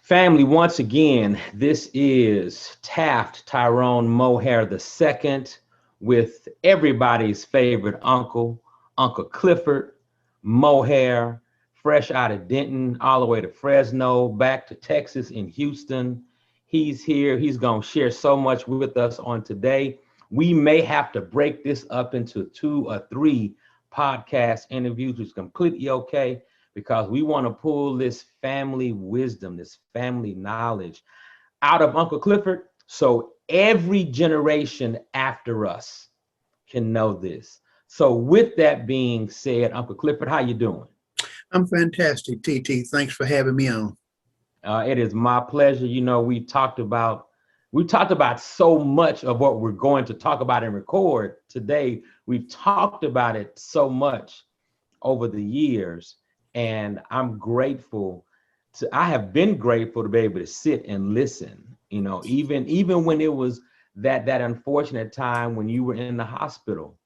Family, once again, this is Taft Tyrone Mohair II with everybody's favorite uncle, Uncle Clifford Mohair, fresh out of Denton, all the way to Fresno, back to Texas in Houston. He's here. He's going to share so much with us on today. We may have to break this up into 2 or 3 podcast interviews, which is completely okay, because we want to pull this family wisdom, this family knowledge out of Uncle Clifford, so every generation after us can know this. So with that being said, Uncle Clifford, how you doing? I'm fantastic, TT. Thanks for having me on. It is my pleasure. You know, we talked about so much of what we're going to talk about and record today. We've talked about it so much over the years, and I have been grateful to be able to sit and listen, you know, even when it was that unfortunate time when you were in the hospital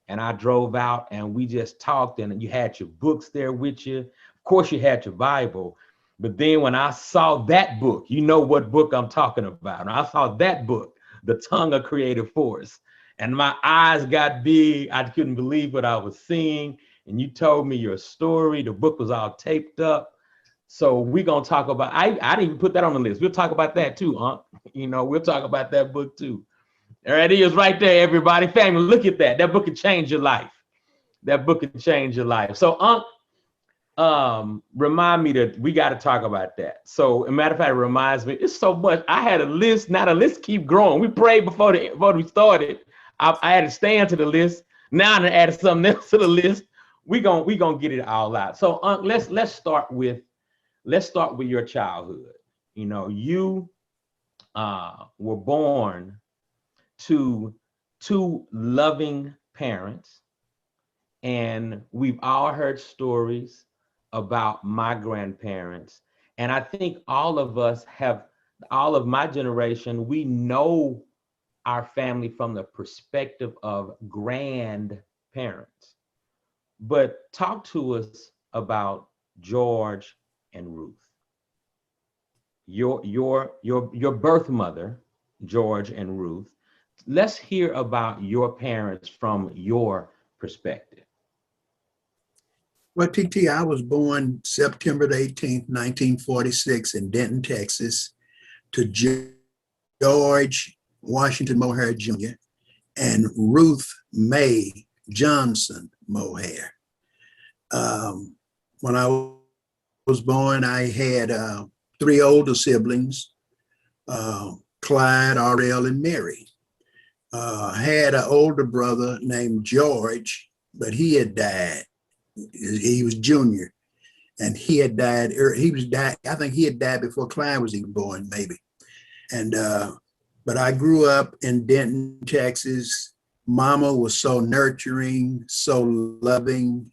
and I drove out and we just talked, and you had your books there with you. Of course you had your Bible, but then when I saw that book, you know what book I'm talking about. And I saw that book, The Tongue of Creative Force, and my eyes got big. I couldn't believe what I was seeing. And you told me your story. The book was all taped up. So we're going to talk about, I didn't even put that on the list. We'll talk about that too, huh? You know, we'll talk about that book too. There it is right there, everybody. Family, look at that. That book can change your life. That book can change your life. So, remind me that we got to talk about that. So, a matter of fact, it reminds me, it's so much. I had a list. Now the list keep growing. We prayed before we started. I had to stand to the list. Now I added something else to the list. We gonna get it all out. So, let's start with your childhood. You know, you were born to 2 loving parents, and we've all heard stories about my grandparents. And I think all of my generation, we know our family from the perspective of grandparents. But talk to us about George and Ruth, your birth mother, George and Ruth. Let's hear about your parents from your perspective. Well, TT, I was born September the 18th, 1946 in Denton, Texas, to George Washington Mohair Jr. and Ruth May Johnson Mohair. When I was born, I had 3 older siblings, Clyde, Ariel, and Mary. I had an older brother named George, but he had died. He was junior, and he had died. I think he had died before Clyde was even born, maybe. And but I grew up in Denton, Texas. Mama was so nurturing, so loving.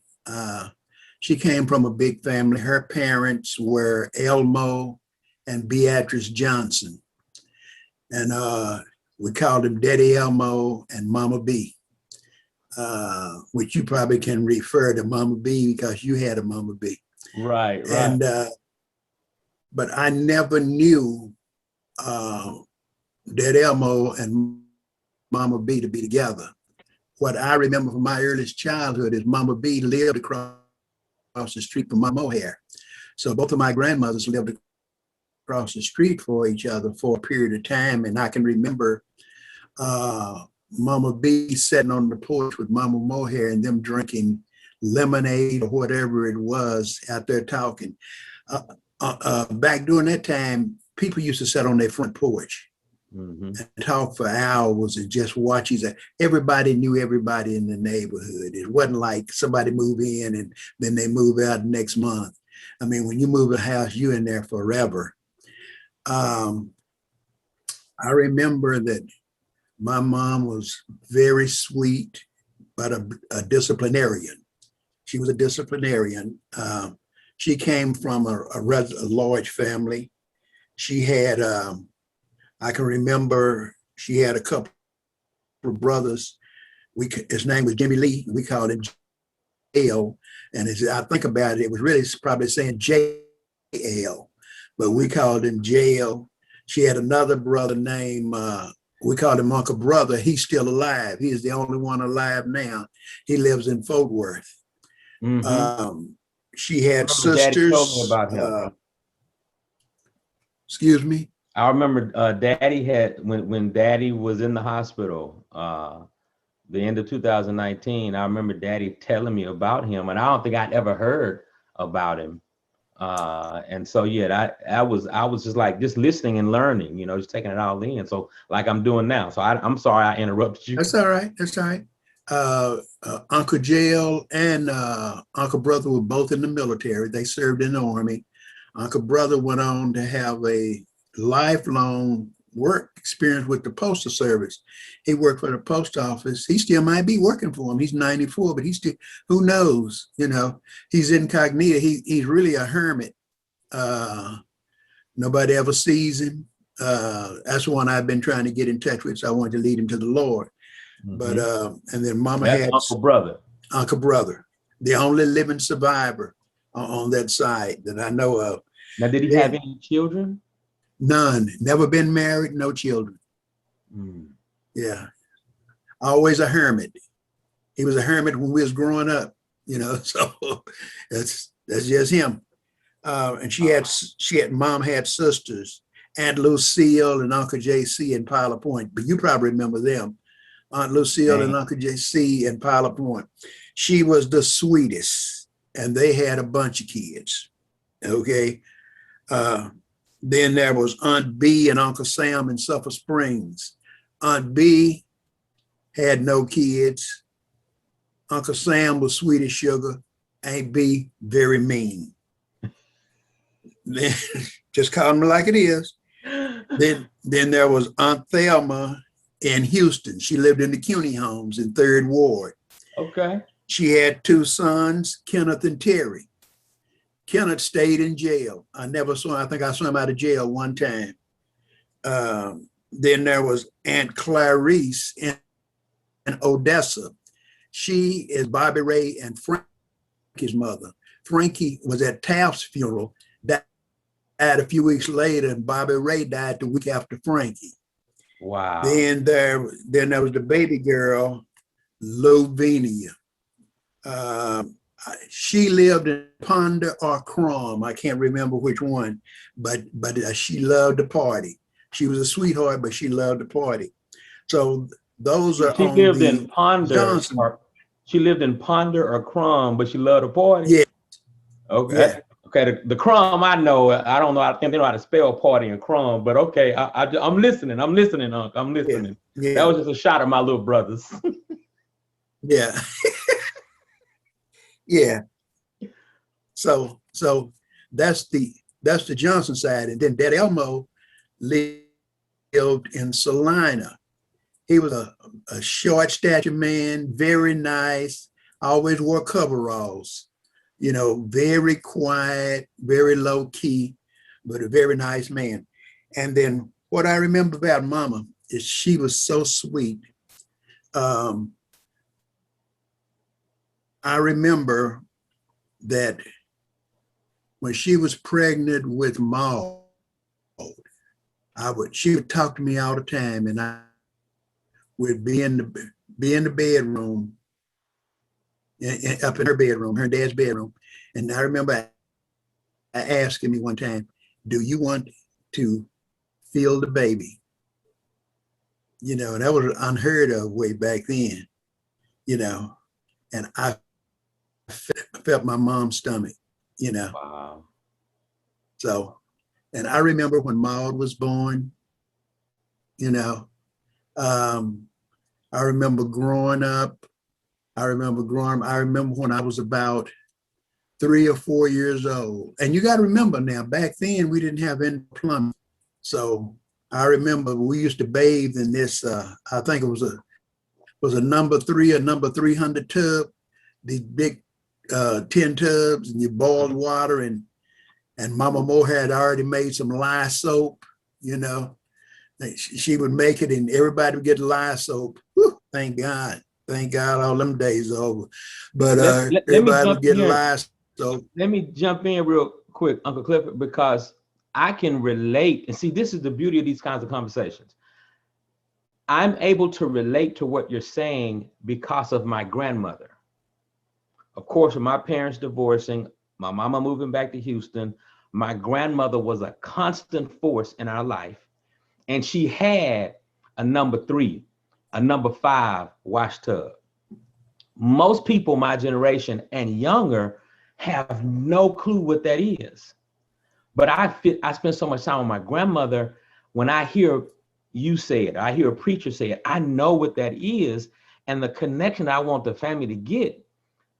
She came from a big family. Her parents were Elmo and Beatrice Johnson, and we called him Daddy Elmo and Mama B, which you probably can refer to Mama B because you had a Mama B. Right. And but I never knew Daddy Elmo and Mama B to be together. What I remember from my earliest childhood is Mama B lived across the street from Mama Mohair. So both of my grandmothers lived across the street for each other for a period of time. And I can remember Mama B sitting on the porch with Mama Mohair and them drinking lemonade or whatever it was out there talking. Back during that time, people used to sit on their front porch and talk for hours and just watch each other. Everybody knew everybody in the neighborhood. It wasn't like somebody move in and then they move out next month. I mean, when you move a house, you're in there forever. I remember that my mom was very sweet, but a disciplinarian. She was a disciplinarian. She came from a large family. She had, I can remember she had a couple of brothers. His name was Jimmy Lee. We called him J.L. And as I think about it, it was really probably saying J.L. but we called him Jail. She had another brother named, we called him Uncle Brother. He's still alive. He is the only one alive now. He lives in Fort Worth. She had Daddy told me sisters. about him. Excuse me? I remember Daddy had, when Daddy was in the hospital, the end of 2019, I remember Daddy telling me about him, and I don't think I'd ever heard about him. And so, yeah, I was just like, just listening and learning, just taking it all in. So like I'm doing now. So I'm sorry I interrupted you. That's all right. That's all right. Uncle Jail and Uncle Brother were both in the military. They served in the Army. Uncle Brother went on to have a lifelong work experience with the Postal Service. He worked for the post office. He still might be working for him. He's 94, but he's still, who knows? He's incognito. He's really a hermit. Nobody ever sees him. That's one I've been trying to get in touch with. So I wanted to lead him to the Lord. But and then Mama had Uncle Brother, the only living survivor on that side that I know of. Now, did he have any children? None. Never been married. No children. Yeah, always a hermit. He was a hermit when we was growing up. So that's just him. And Mom had sisters, Aunt Lucille and Uncle JC in Pilot Point. But you probably remember them. Aunt Lucille and Uncle JC in Pilot Point. She was the sweetest, and they had a bunch of kids. Okay. Then there was Aunt B and Uncle Sam in Sulphur Springs. Aunt B had no kids. Uncle Sam was sweet as sugar. Aunt B, very mean. Then, just call me like it is. Then there was Aunt Thelma in Houston. She lived in the CUNY homes in 3rd Ward. Okay. She had 2 sons, Kenneth and Terry. Kenneth stayed in jail. I think I saw him out of jail one time. Then there was Aunt Clarice in Odessa. She is Bobby Ray and Frankie's mother. Frankie was at Taft's funeral, died a few weeks later, and Bobby Ray died the week after Frankie. Wow. Then there was the baby girl, Lovinia. She lived in Ponder or Crom. I can't remember which one, but she loved to party. She was a sweetheart, but she loved to party. So those are. She lived in Ponder. She lived in Ponder or Crom, but she loved to party. Yeah. Okay. Yeah. Okay. The Crom I know. I don't know. I think they know how to spell party and Crom, but okay. I'm listening. I'm listening, Unc. I'm listening. Yeah. That was just a shot at my little brothers. Yeah. Yeah. So that's the Johnson side. And then Dad Elmo lived in Salina. He was a short stature man, very nice, always wore coveralls, very quiet, very low key, but a very nice man. And then what I remember about Mama is she was so sweet. I remember that when she was pregnant with Maud, she would talk to me all the time, and I would be in the bedroom, up in her bedroom, her dad's bedroom. And I remember I asking me one time, "Do you want to feel the baby?" And that was unheard of way back then, and I felt my mom's stomach, Wow. So, and I remember when Maud was born, I remember growing up. I remember when I was about 3 or 4 years old. And you got to remember now, back then we didn't have any plumbing. So I remember we used to bathe in this, I think it was a number 3 or number 300 tub, these big tin tubs, and you boiled water, and Mama Mohair had already made some lye soap, She would make it and everybody would get lye soap. Whew, thank God all them days are over. But everybody would get lye soap. Let me jump in real quick, Uncle Clifford, because I can relate. And see, this is the beauty of these kinds of conversations. I'm able to relate to what you're saying because of my grandmother. Of course, with my parents divorcing, my mama moving back to Houston, my grandmother was a constant force in our life. And she had a number 3, a number 5 wash tub. Most people my generation and younger have no clue what that is. But I spent so much time with my grandmother. When I hear you say it, I hear a preacher say it, I know what that is, and the connection I want the family to get.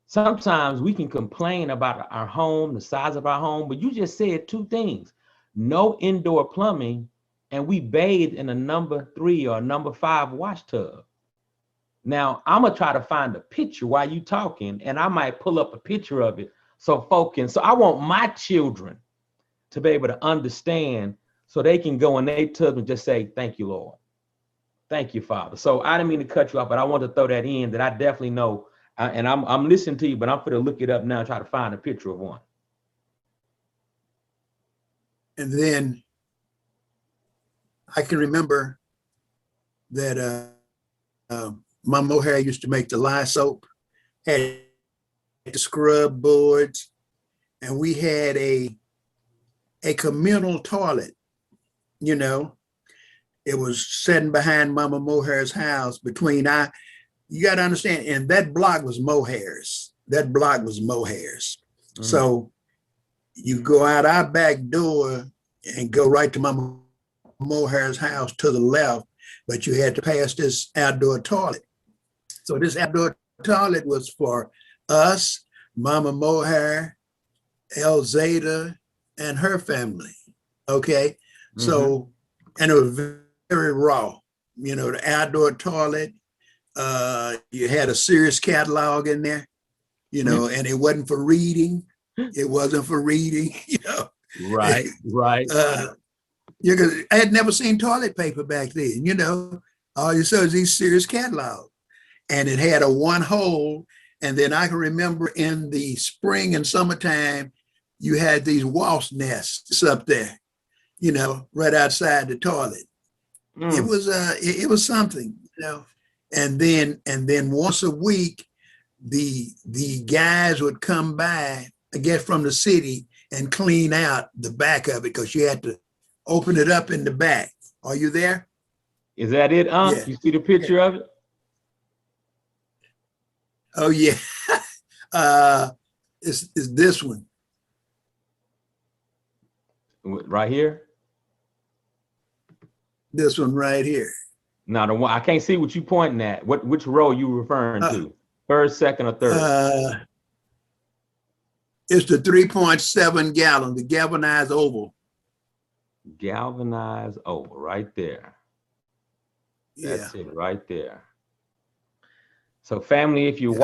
Sometimes we can complain about our home, the size of our home, but you just said 2 things. No indoor plumbing, and we bathe in a number 3 or number 5 wash tub. Now, I'm gonna try to find a picture while you talking, and I might pull up a picture of it so folk can, so I want my children to be able to understand so they can go in their tub and just say, thank you, Lord. Thank you, Father. So I didn't mean to cut you off, but I want to throw that in that I definitely know, and I'm listening to you, but I'm going to look it up now and try to find a picture of one. And then I can remember that my Mohair used to make the lye soap, had the scrub boards, and we had a communal toilet. You know, it was sitting behind Mama Mohair's house between you got to understand, and that block was Mohair's. That block was Mohair's. Mm-hmm. So you go out our back door and go right to Mama Mohair's house to the left, but you had to pass this outdoor toilet. So this outdoor toilet was for us, Mama Mohair, El Zeta, and her family. Okay. Mm-hmm. So, and it was very raw, you know, the outdoor toilet, you had a serious catalog in there, you know, and it wasn't for reading. It wasn't for reading, you know. Right. Because I had never seen toilet paper back then, you know. All you saw is these serious catalogs. And it had a 1 hole. And then I can remember in the spring and summertime, you had these wasp nests up there, you know, right outside the toilet. It was something, you know. And then once a week, the guys would come by, I guess from the city, and clean out the back of it because you had to open it up in the back. Are you there? Is that it, Yeah. You see the picture of it? Oh yeah. It's this one. Right here? This one right here. Now the one I can't see what you pointing at. Which row you referring to? First, second, or third? It's the 3.7 gallon, the galvanized oval. Galvanized oval, right there. That's it, right there. So, family, if you're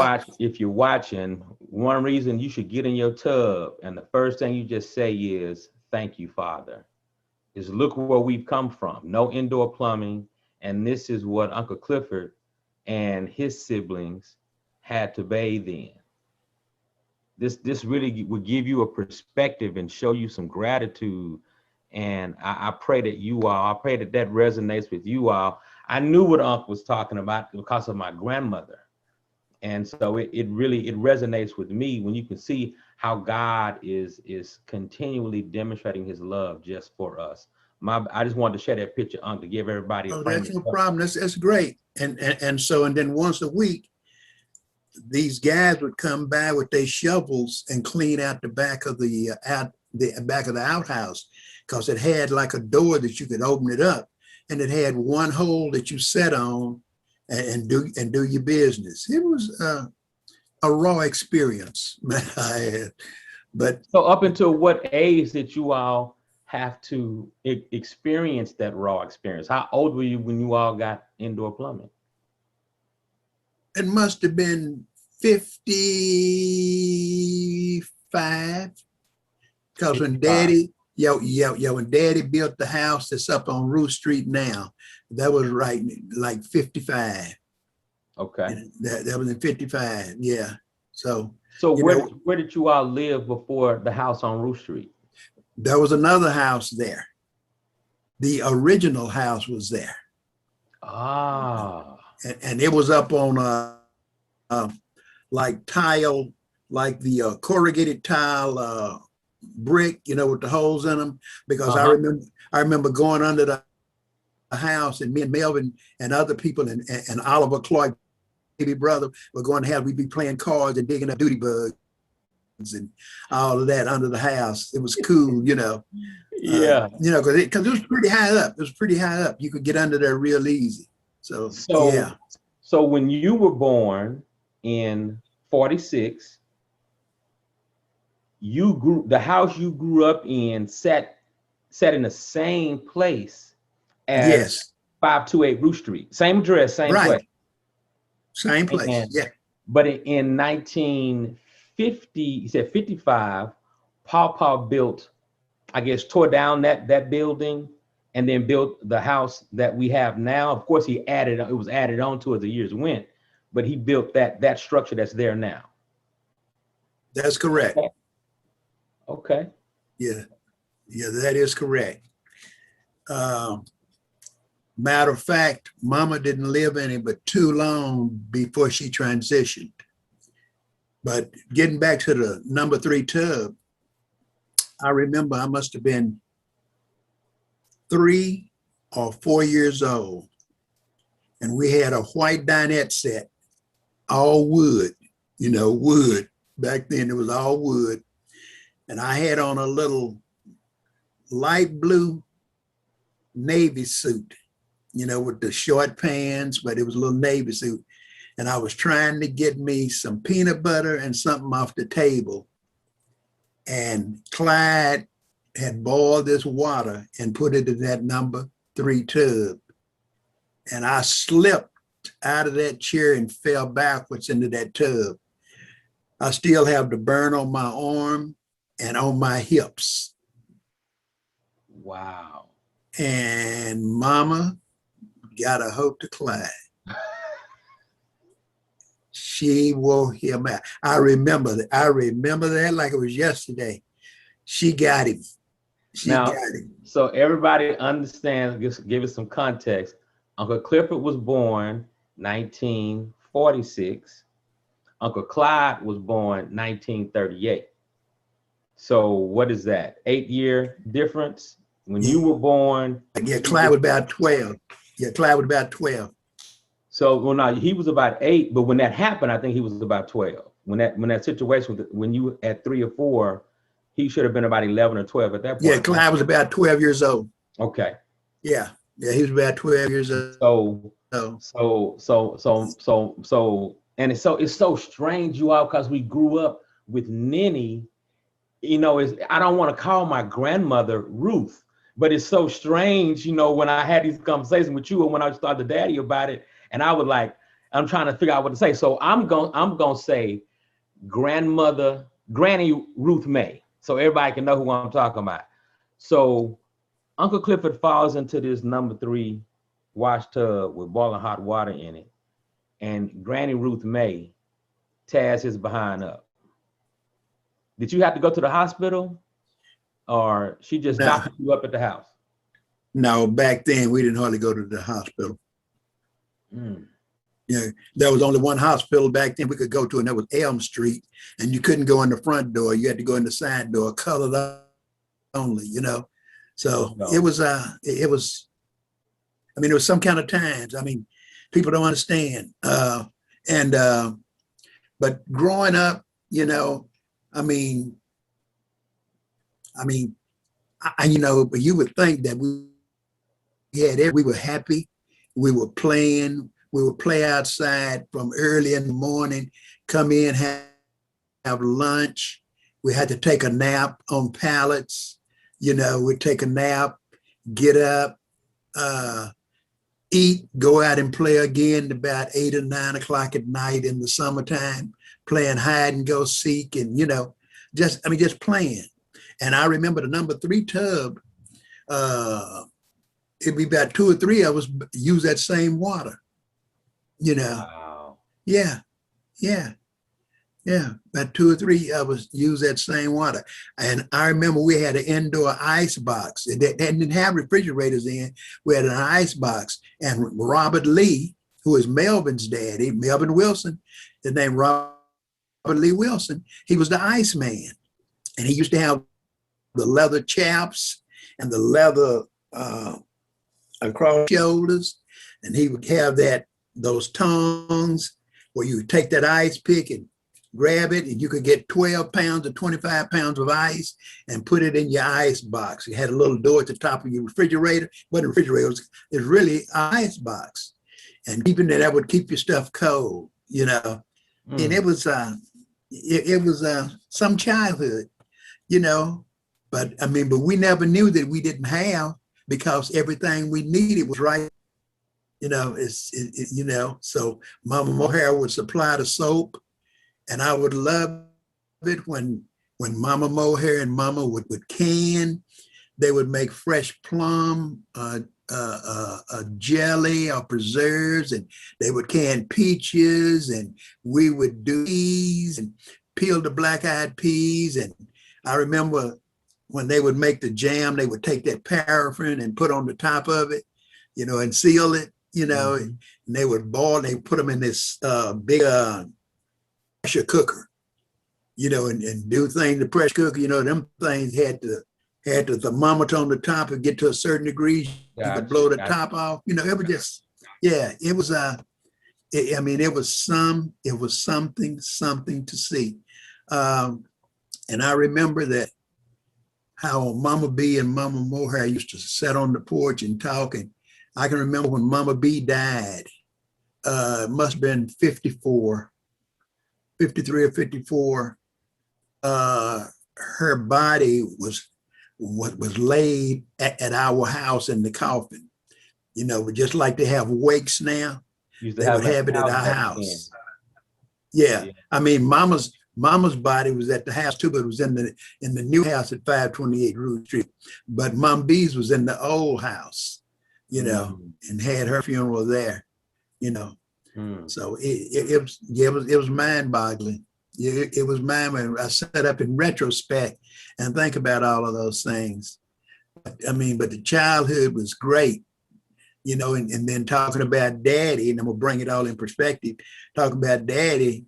watching, one reason you should get in your tub, and the first thing you just say is, "Thank you, Father." Is look where we've come from. No indoor plumbing, and this is what Uncle Clifford and his siblings had to bathe in. This really would give you a perspective and show you some gratitude. And I pray that I pray that resonates with you all. I knew what Uncle was talking about because of my grandmother. And so it really resonates with me when you can see how God is continually demonstrating his love just for us. I just wanted to share that picture, Uncle, to give everybody a frame. That's no problem. That's great. And then once a week, these guys would come by with their shovels and clean out the back of the back of the outhouse, because it had like a door that you could open it up, and it had 1 hole that you sat on and do your business. It was a raw experience I had. But so up until what age did you all have to experience that raw experience? How old were you when you all got indoor plumbing? It must have been 55, because when Daddy built the house that's up on Ruth Street now, that was right like 55. Okay. That was in 55. Yeah. So where did you all live before the house on Ruth Street? There was another house there. The original house was there. Ah. And it was up on uh, like tile, like the corrugated tile brick, with the holes in them. Because I remember going under the house, and me and Melvin and other people and Oliver Clark, baby brother, were going to have, we'd be playing cards and digging up duty bugs and all of that under the house. It was cool, Yeah. because it was pretty high up. It was pretty high up. You could get under there real easy. So yeah. So when you were born in 46, the house you grew up in sat in the same place as Yes. 528 Ruth Street. Same address, same Right. place. Same place. Yeah. But in 1950, you said 55, Papa built, I guess, tore down that building and then built the house that we have now. Of course, it was added on to as the years went, but he built that structure that's there now. That's correct. Okay. Yeah, that is correct. Matter of fact, Mama didn't live in it but too long before she transitioned. But getting back to the number 3 tub, I remember I must have been 3 or 4 years old, and we had a white dinette set, all wood, wood. Back then it was all wood. And I had on a little light blue Navy suit, with the short pants, but it was a little Navy suit. And I was trying to get me some peanut butter and something off the table. And Clyde had boiled this water and put it in that number 3 tub. And I slipped out of that chair and fell backwards into that tub. I still have the burn on my arm and on my hips. Wow. And Mama got a hold to Clyde. She wore him out. I remember that like it was yesterday. She got him. Got him. So everybody understands, just give us some context. Uncle Clifford was born 1946. Uncle Clyde was born 1938. So what is that? 8-year difference? When you were born? Yeah, Clyde was about 12. Yeah, Clyde was about 12. So, well, no, he was about 8, but when that happened, I think he was about 12. When that situation, when you at 3 or 4, he should have been about 11 or 12 at that point. Yeah, Clyde was about 12 years old. Okay. Yeah, he was about 12 years old. And it's so strange, you all, because we grew up with Nenny. I don't want to call my grandmother Ruth, but it's so strange, when I had these conversations with you and when I started to daddy about it, and I was like, I'm trying to figure out what to say. So I'm gonna say Granny Ruth May, so everybody can know who I'm talking about. So Uncle Clifford falls into this number 3 wash tub with boiling hot water in it, and Granny Ruth May tears his behind up. Did you have to go to the hospital, or she just doctored you up at the house? No, back then we didn't hardly go to the hospital. Yeah, there was only one hospital back then we could go to, and that was Elm Street. And you couldn't go in the front door; you had to go in the side door, colored only. So it was. It was some kind of times. People don't understand. But growing up, you would think that we were happy, we were playing, we would play outside from early in the morning, come in, have lunch. We had to take a nap on pallets. We'd take a nap, get up, eat, go out and play again about 8 or 9 o'clock at night in the summertime, playing hide and go seek, and just playing. And I remember the number 3 tub, it'd be about 2 or 3 of us use that same water. Wow. Yeah. Yeah, about 2 or 3 of us use that same water. And I remember we had an indoor ice box. They didn't have refrigerators in. We had an ice box. And Robert Lee, who is Melvin's daddy, Melvin Wilson, his name Robert Lee Wilson, he was the ice man. And he used to have the leather chaps and the leather across shoulders. And he would have those tongs where you would take that ice pick and grab it, and you could get 12 pounds or 25 pounds of ice and put it in your ice box. You had a little door at the top of your refrigerator. It wasn't a refrigerator, it was really an ice box. And keeping that would keep your stuff cold, you know. And it was some childhood, you know. But I mean, but we never knew that we didn't have, because everything we needed was right. You know, you know, so Mama Mohair would supply the soap, and I would love it when Mama Mohair and Mama would can. They would make fresh plum jelly or preserves, and they would can peaches, and we would do peas and peel the black-eyed peas. And I remember when they would make the jam, they would take that paraffin and put on the top of it, you know, and seal it, you know, and they would boil. They put them in this big pressure cooker, you know, and do things. The pressure cooker, you know, them things had the thermometer on the top and get to a certain degree. You could blow the top off. You know, it was just, yeah, it was I mean, it was something to see. And I remember that how Mama B and Mama Mohair used to sit on the porch and talk. And I can remember when Mama B died, it must have been 53 or 54. Her body was laid at our house in the coffin. You know, just like they have wakes now, they would have it at our house. Yeah. I mean, Mama's body was at the house too, but it was in the new house at 528 Ruth Street. But Mom B's was in the old house, you know, and had her funeral there, you know. So it was mind-boggling. It was mind-boggling. I sat up in retrospect and think about all of those things. I mean, but the childhood was great, you know, and then talking about Daddy, and I'm gonna bring it all in perspective. Talking about Daddy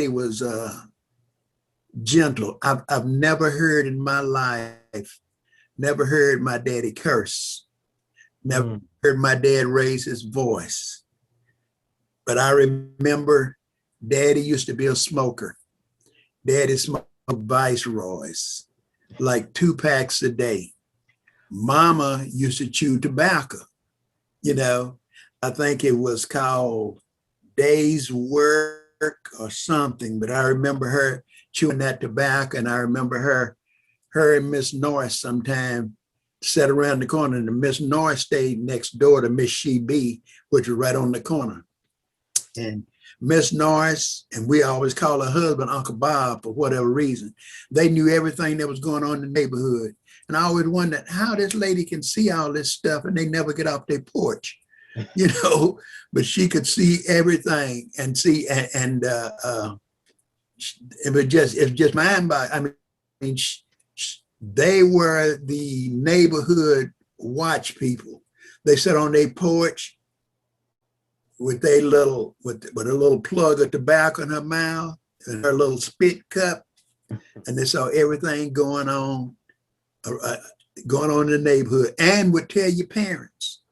was gentle. I've never heard in my life, never heard my daddy curse, never heard my dad raise his voice. But I remember Daddy used to be a smoker. Daddy smoked Viceroys, like 2 packs a day. Mama used to chew tobacco, you know. I think it was called Day's Work or something, but I remember her chewing that tobacco, and I remember her and Miss Norris sometime sat around the corner, and Miss Norris stayed next door to Miss She-Bee, which was right on the corner. And Miss Norris, and we always call her husband Uncle Bob for whatever reason, they knew everything that was going on in the neighborhood. And I always wondered how this lady can see all this stuff and they never get off their porch, you know, but she could see everything and see, and it was just mind-boggling. I mean, they were the neighborhood watch people. They sat on their porch with a little plug of tobacco in her mouth and her little spit cup, and they saw everything going on in the neighborhood, and would tell your parents.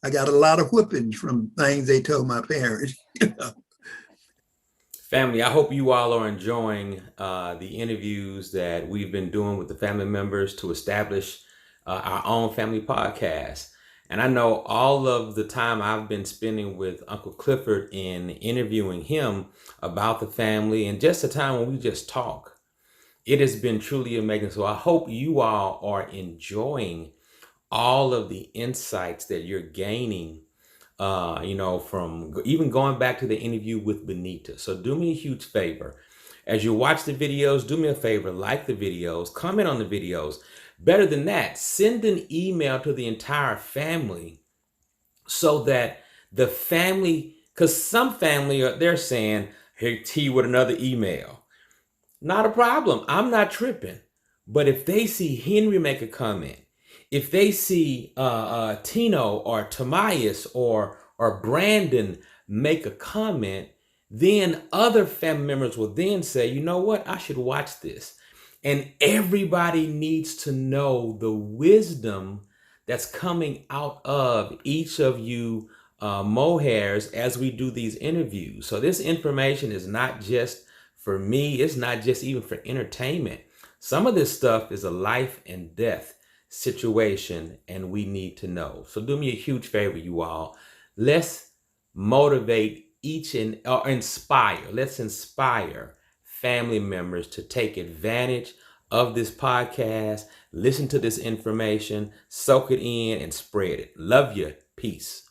I got a lot of whippings from things they told my parents. You know? Family, I hope you all are enjoying the interviews that we've been doing with the family members to establish our own family podcast. And I know all of the time I've been spending with Uncle Clifford in interviewing him about the family and just the time when we just talk. It has been truly amazing. So I hope you all are enjoying all of the insights that you're gaining, you know, from even going back to the interview with Benita. So do me a huge favor. As you watch the videos, do me a favor, like the videos, comment on the videos. Better than that, send an email to the entire family so that the family, because some family, they're saying, Here T with another email. Not a problem. I'm not tripping. But if they see Henry make a comment, if they see Tino or Tomias or Brandon make a comment, then other family members will then say, you know what, I should watch this. And everybody needs to know the wisdom that's coming out of each of you mohairs as we do these interviews. So this information is not just for me, it's not just even for entertainment. Some of this stuff is a life and death situation, and we need to know. So do me a huge favor, you all. Let's motivate each and inspire. Let's inspire family members to take advantage of this podcast, listen to this information, soak it in, and spread it. Love you. Peace.